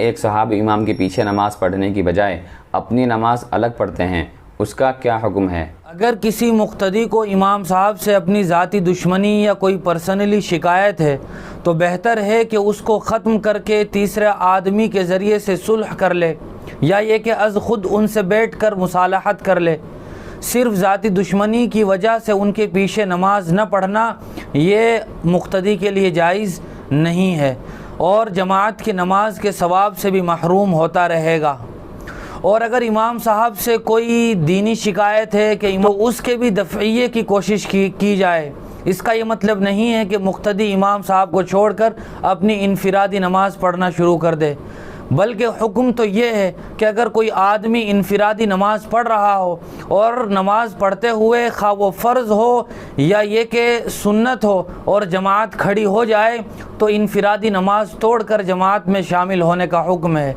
ایک صحابی امام کے پیچھے نماز پڑھنے کی بجائے اپنی نماز الگ پڑھتے ہیں، اس کا کیا حکم ہے؟ اگر کسی مقتدی کو امام صاحب سے اپنی ذاتی دشمنی یا کوئی پرسنلی شکایت ہے تو بہتر ہے کہ اس کو ختم کر کے تیسرے آدمی کے ذریعے سے صلح کر لے، یا یہ کہ از خود ان سے بیٹھ کر مصالحت کر لے۔ صرف ذاتی دشمنی کی وجہ سے ان کے پیچھے نماز نہ پڑھنا یہ مقتدی کے لیے جائز نہیں ہے، اور جماعت کی نماز کے ثواب سے بھی محروم ہوتا رہے گا۔ اور اگر امام صاحب سے کوئی دینی شکایت ہے کہ اس کے بھی دفعیے کی کوشش کی جائے۔ اس کا یہ مطلب نہیں ہے کہ مقتدی امام صاحب کو چھوڑ کر اپنی انفرادی نماز پڑھنا شروع کر دے، بلکہ حکم تو یہ ہے کہ اگر کوئی آدمی انفرادی نماز پڑھ رہا ہو اور نماز پڑھتے ہوئے خواہ وہ فرض ہو یا یہ کہ سنت ہو اور جماعت کھڑی ہو جائے تو انفرادی نماز توڑ کر جماعت میں شامل ہونے کا حکم ہے۔